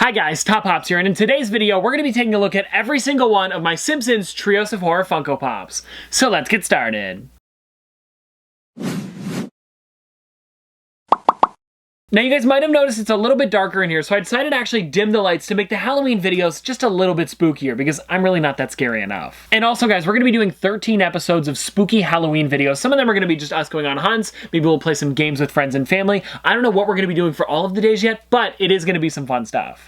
Hi guys, Top Hops here, and in today's video, we're going to be taking a look at every single one of my Simpsons Treehouse of Horror Funko Pops. So let's get started. Now you guys might have noticed it's a little bit darker in here, so I decided to actually dim the lights to make the Halloween videos just a little bit spookier, because I'm really not that scary enough. And also guys, we're going to be doing 13 episodes of spooky Halloween videos. Some of them are going to be just us going on hunts, maybe we'll play some games with friends and family. I don't know what we're going to be doing for all of the days yet, but it is going to be some fun stuff.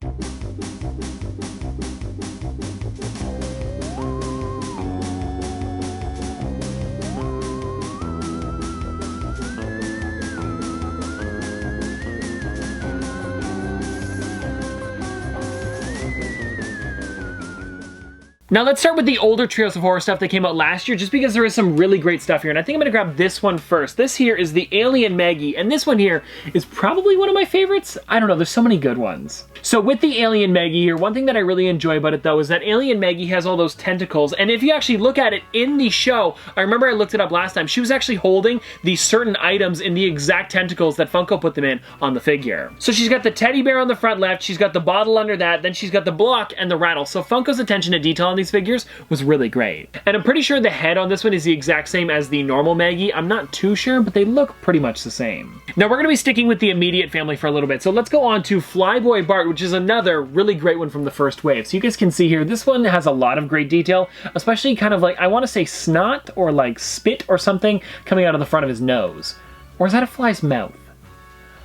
Now let's start with the older Treehouse of Horror stuff that came out last year, just because there is some really great stuff here, and I think I'm going to grab this one first. This here is the Alien Maggie, and this one here is probably one of my favorites. I don't know, there's so many good ones. So with the Alien Maggie here, one thing that I really enjoy about it though is that Alien Maggie has all those tentacles, and if you actually look at it in the show, I remember I looked it up last time, she was actually holding these certain items in the exact tentacles that Funko put them in on the figure. So she's got the teddy bear on the front left, she's got the bottle under that, then she's got the block and the rattle. So Funko's attention to detail on these figures was really great. And I'm pretty sure the head on this one is the exact same as the normal Maggie. I'm not too sure, but they look pretty much the same. Now we're going to be sticking with the immediate family for a little bit, so let's go on to Flyboy Bart, which is another really great one from the first wave. So you guys can see here, this one has a lot of great detail, especially kind of like, I want to say snot or like spit or something coming out of the front of his nose. Or is that a fly's mouth?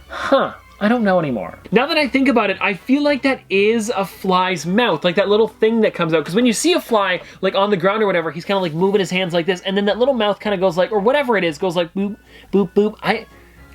Huh. I don't know anymore. Now that I think about it, I feel like that is a fly's mouth, like that little thing that comes out. Because when you see a fly, like on the ground or whatever, he's kind of like moving his hands like this, and then that little mouth kind of goes like, or whatever it is, goes like boop, boop, boop. I'm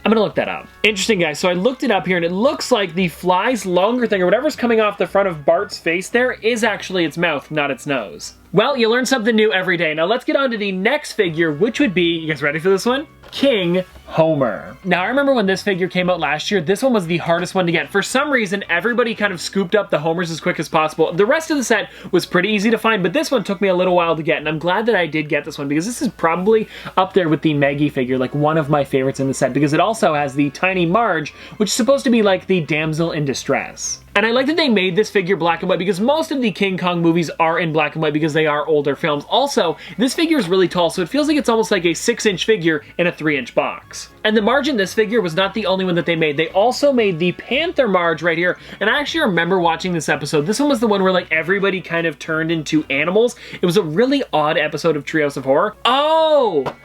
gonna look that up. Interesting, guys. So I looked it up here, and it looks like the fly's longer thing, or whatever's coming off the front of Bart's face there, is actually its mouth, not its nose. Well, you learn something new every day. Now let's get on to the next figure, which would be, you guys ready for this one? King Homer. Now I remember when this figure came out last year, this one was the hardest one to get. For some reason, everybody kind of scooped up the Homers as quick as possible. The rest of the set was pretty easy to find, but this one took me a little while to get, and I'm glad that I did get this one, because this is probably up there with the Maggie figure, like one of my favorites in the set, because it also has the tiny Marge, which is supposed to be like the damsel in distress. And I like that they made this figure black and white, because most of the King Kong movies are in black and white because they are older films. Also, this figure is really tall, so it feels like it's almost like a 6-inch figure in a 3-inch box. And the Marge in this figure was not the only one that they made. They also made the Panther Marge right here. And I actually remember watching this episode. This one was the one where like everybody kind of turned into animals. It was a really odd episode of Treehouse of Horror. Oh!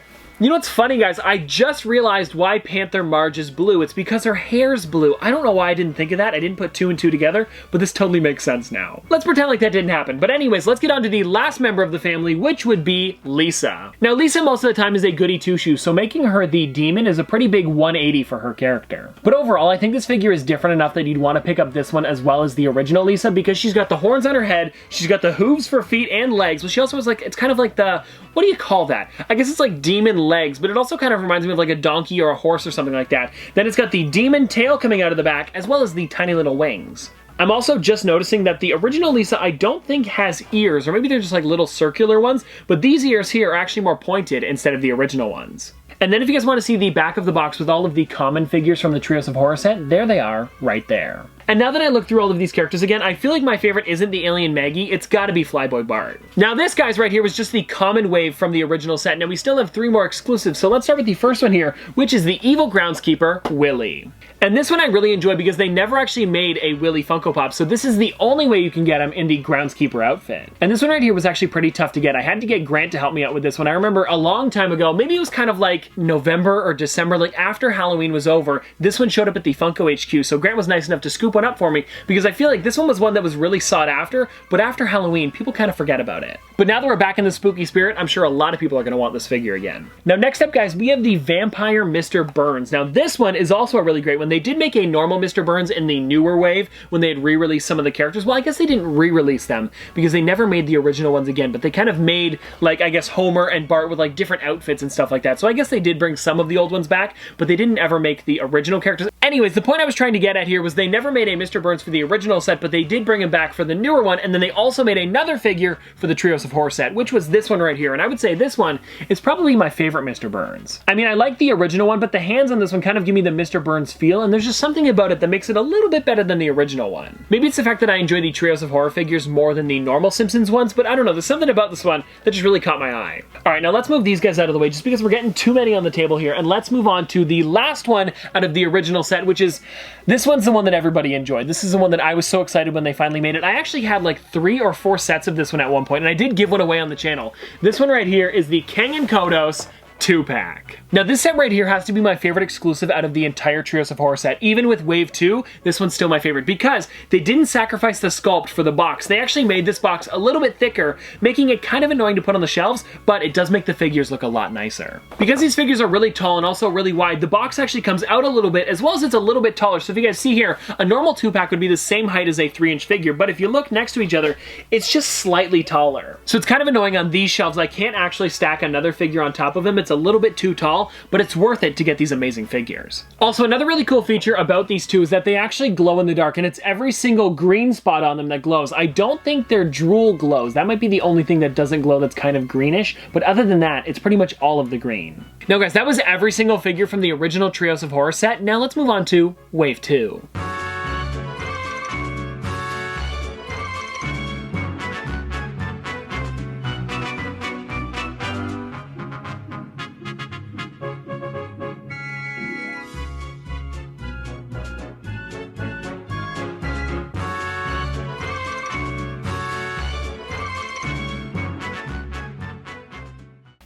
You know what's funny, guys? I just realized why Panther Marge is blue. It's because her hair's blue. I don't know why I didn't think of that. I didn't put 2 and 2 together, but this totally makes sense now. Let's pretend like that didn't happen. But anyways, let's get on to the last member of the family, which would be Lisa. Now, Lisa most of the time is a goody two-shoes, so making her the demon is a pretty big 180 for her character. But overall, I think this figure is different enough that you'd want to pick up this one as well as the original Lisa, because she's got the horns on her head, she's got the hooves for feet and legs, but she also has like, it's kind of like the, what do you call that? I guess it's like demon legs, but it also kind of reminds me of like a donkey or a horse or something like that. Then it's got the demon tail coming out of the back, as well as the tiny little wings. I'm also just noticing that the original Lisa I don't think has ears, or maybe they're just like little circular ones, but these ears here are actually more pointed instead of the original ones. And then if you guys want to see the back of the box with all of the common figures from the Treehouse of Horror set, there they are, right there. And now that I look through all of these characters again, I feel like my favorite isn't the Alien Maggie, it's gotta be Flyboy Bart. Now this guy's right here was just the common wave from the original set. Now we still have 3 more exclusives, so let's start with the first one here, which is the evil groundskeeper, Willie. And this one I really enjoy because they never actually made a Willie Funko Pop, so this is the only way you can get him in the groundskeeper outfit. And this one right here was actually pretty tough to get. I had to get Grant to help me out with this one. I remember a long time ago, maybe it was kind of like November or December, like after Halloween was over, this one showed up at the Funko HQ, so Grant was nice enough to scoop one up for me, because I feel like this one was one that was really sought after, but after Halloween, people kind of forget about it. But now that we're back in the spooky spirit, I'm sure a lot of people are going to want this figure again. Now next up, guys, we have the Vampire Mr. Burns. Now this one is also a really great one. They did make a normal Mr. Burns in the newer wave when they had re-released some of the characters. Well, I guess they didn't re-release them because they never made the original ones again, but they kind of made, like, I guess Homer and Bart with like different outfits and stuff like that. So I guess they did bring some of the old ones back, but they didn't ever make the original characters. Anyways, the point I was trying to get at here was they never made a Mr. Burns for the original set, but they did bring him back for the newer one, and then they also made another figure for the Treehouse of Horror set, which was this one right here, and I would say this one is probably my favorite Mr. Burns. I mean, I like the original one, but the hands on this one kind of give me the Mr. Burns feel, and there's just something about it that makes it a little bit better than the original one. Maybe it's the fact that I enjoy the Treehouse of Horror figures more than the normal Simpsons ones, but I don't know, there's something about this one that just really caught my eye. Alright, now let's move these guys out of the way, just because we're getting too many on the table here, and let's move on to the last one out of the original set, which is, this one's the one that everybody enjoyed. This is the one that I was so excited when they finally made it. I actually had like 3 or 4 sets of this one at one point, and I did give one away on the channel. This one right here is the Kangen Kodos 2-pack. Now this set right here has to be my favorite exclusive out of the entire Treehouse of Horror set. Even with Wave 2, this one's still my favorite because they didn't sacrifice the sculpt for the box. They actually made this box a little bit thicker, making it kind of annoying to put on the shelves, but it does make the figures look a lot nicer. Because these figures are really tall and also really wide, the box actually comes out a little bit, as well as it's a little bit taller. So if you guys see here, a normal 2-pack would be the same height as a 3-inch figure, but if you look next to each other, it's just slightly taller. So it's kind of annoying on these shelves. I can't actually stack another figure on top of them. It's a little bit too tall, but it's worth it to get these amazing figures. Also, another really cool feature about these two is that they actually glow in the dark, and it's every single green spot on them that glows. I don't think their drool glows. That might be the only thing that doesn't glow that's kind of greenish, but other than that, it's pretty much all of the green. Now guys, that was every single figure from the original Treehouse of Horror set. Now let's move on to Wave 2.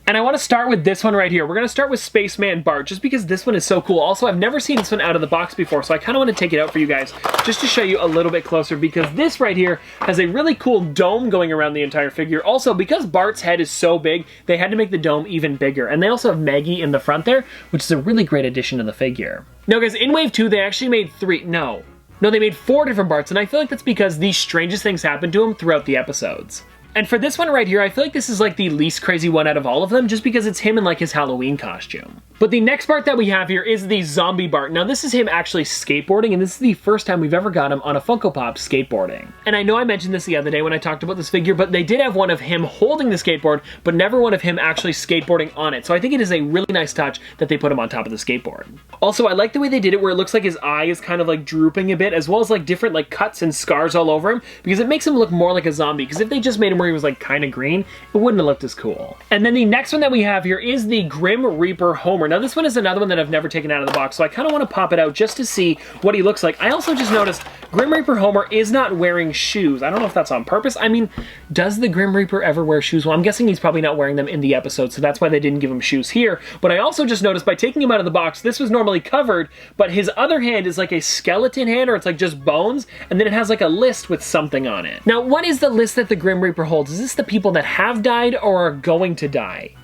And I want to start with this one right here. We're going to start with Spaceman Bart, just because this one is so cool. Also, I've never seen this one out of the box before, so I kind of want to take it out for you guys, just to show you a little bit closer, because this right here has a really cool dome going around the entire figure. Also, because Bart's head is so big, they had to make the dome even bigger. And they also have Maggie in the front there, which is a really great addition to the figure. Now guys, in Wave 2, they actually made they made 4 different Barts, and I feel like that's because the strangest things happened to him throughout the episodes. And for this one right here, I feel like this is like the least crazy one out of all of them, just because it's him in like his Halloween costume. But the next Bart that we have here is the Zombie Bart. Now this is him actually skateboarding, and this is the first time we've ever got him on a Funko Pop skateboarding. And I know I mentioned this the other day when I talked about this figure, but they did have one of him holding the skateboard, but never one of him actually skateboarding on it. So I think it is a really nice touch that they put him on top of the skateboard. Also, I like the way they did it where it looks like his eye is kind of like drooping a bit, as well as like different like cuts and scars all over him, because it makes him look more like a zombie. Because if they just made him where he was like kind of green, it wouldn't have looked as cool. And then the next one that we have here is the Grim Reaper Homer. Now this one is another one that I've never taken out of the box, so I kind of want to pop it out just to see what he looks like. I also just noticed Grim Reaper Homer is not wearing shoes. I don't know if that's on purpose. I mean, does the Grim Reaper ever wear shoes? Well, I'm guessing he's probably not wearing them in the episode, so that's why they didn't give him shoes here. But I also just noticed by taking him out of the box, this was normally covered, but his other hand is like a skeleton hand, or it's like just bones, and then it has like a list with something on it. Now, what is the list that the Grim Reaper holds? Is this the people that have died or are going to die?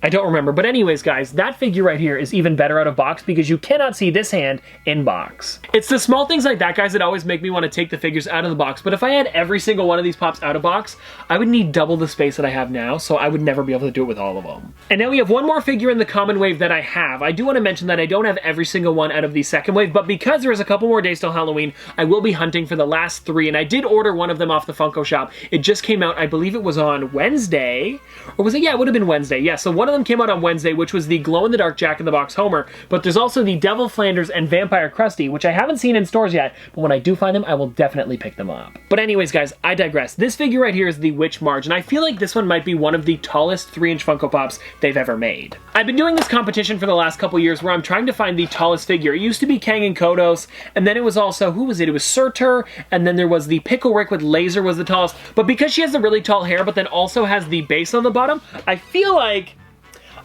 I don't remember, but anyways guys, that figure right here is even better out of box because you cannot see this hand in box. It's the small things like that, guys, that always make me want to take the figures out of the box, but if I had every single one of these pops out of box, I would need double the space that I have now, so I would never be able to do it with all of them. And now we have one more figure in the common wave that I have. I do want to mention that I don't have every single one out of the second wave, but because there is a couple more days till Halloween, I will be hunting for the last 3, and I did order one of them off the Funko shop. It just came out, I believe it was on Wednesday, or was it? Yeah, it would have been Wednesday. Yeah, so one of them came out on Wednesday, which was the glow-in-the-dark Jack-in-the-Box Homer, but there's also the Devil Flanders and Vampire Krusty, which I haven't seen in stores yet, but when I do find them, I will definitely pick them up. But anyways, guys, I digress. This figure right here is the Witch Marge, and I feel like this one might be one of the tallest 3-inch Funko Pops they've ever made. I've been doing this competition for the last couple years where I'm trying to find the tallest figure. It used to be Kangen Kodos, and then it was also, who was it? It was Surtur, and then there was the Pickle Rick with Laser was the tallest, but because she has the really tall hair, but then also has the base on the bottom, I feel like,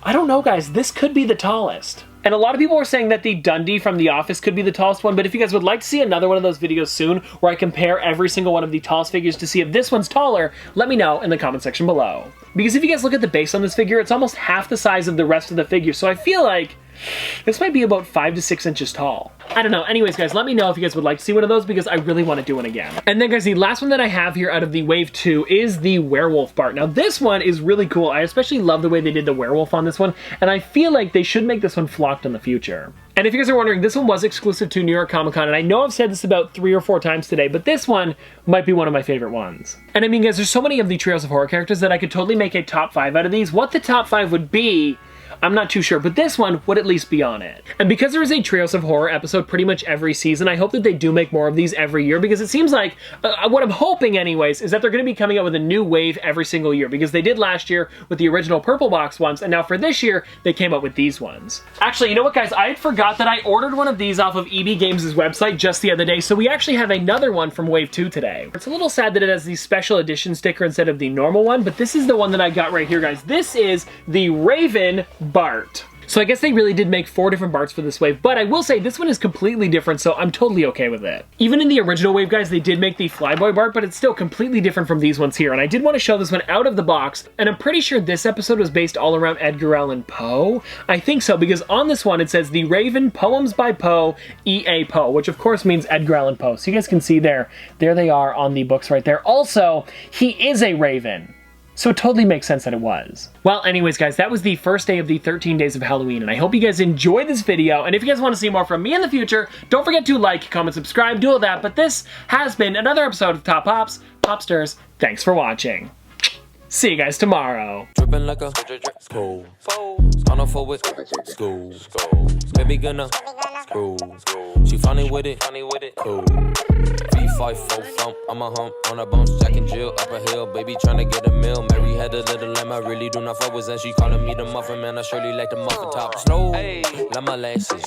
I don't know guys, this could be the tallest. And a lot of people were saying that the Dundee from The Office could be the tallest one, but if you guys would like to see another one of those videos soon where I compare every single one of the tallest figures to see if this one's taller, let me know in the comment section below. Because if you guys look at the base on this figure, it's almost half the size of the rest of the figure, so I feel like This might be about 5 to 6 inches tall. I don't know. Anyways, guys, let me know if you guys would like to see one of those because I really want to do one again. And then, guys, the last one that I have here out of the Wave 2 is the Werewolf Bart. Now, this one is really cool. I especially love the way they did the werewolf on this one, and I feel like they should make this one flocked in the future. And if you guys are wondering, this one was exclusive to New York Comic Con, and I know I've said this about 3 or 4 times today, but this one might be one of my favorite ones. And I mean, guys, there's so many of the Treehouse of Horror characters that I could totally make a top 5 out of these. What the top 5 would be, I'm not too sure, but this one would at least be on it. And because there is a Treehouse of Horror episode pretty much every season, I hope that they do make more of these every year, because it seems like, what I'm hoping anyways, is that they're going to be coming out with a new wave every single year, because they did last year with the original purple box ones, and now for this year, they came out with these ones. Actually, you know what, guys? I had forgot that I ordered one of these off of EB Games' website just the other day, so we actually have another one from Wave 2 today. It's a little sad that it has the special edition sticker instead of the normal one, but this is the one that I got right here, guys. This is the Raven Bart. So I guess they really did make 4 different Barts for this wave, but I will say this one is completely different, so I'm totally okay with it. Even in the original wave, guys, they did make the Flyboy Bart, but it's still completely different from these ones here, and I did want to show this one out of the box, and I'm pretty sure this episode was based all around Edgar Allan Poe. I think so, because on this one it says The Raven, Poems by Poe, E.A. Poe, which of course means Edgar Allan Poe. So you guys can see there they are on the books right there. Also, he is a Raven. So it totally makes sense that it was. Well, anyways, guys, that was the first day of the 13 days of Halloween, and I hope you guys enjoyed this video, and if you guys want to see more from me in the future, don't forget to like, comment, subscribe, do all that, but this has been another episode of Top Pops, Popsters. Thanks for watching. See you guys tomorrow. Dripping like a school. On a full with school. Baby gonna school. She funny with it. Cool. V5 full thump. I'm a hump on a bump. Jack and Jill up a hill. Baby tryna get a meal. Mary had a little lamb. I really do not fuck with that. She calling me the muffin man. I surely like the muffin top. Snow. Like my lashes.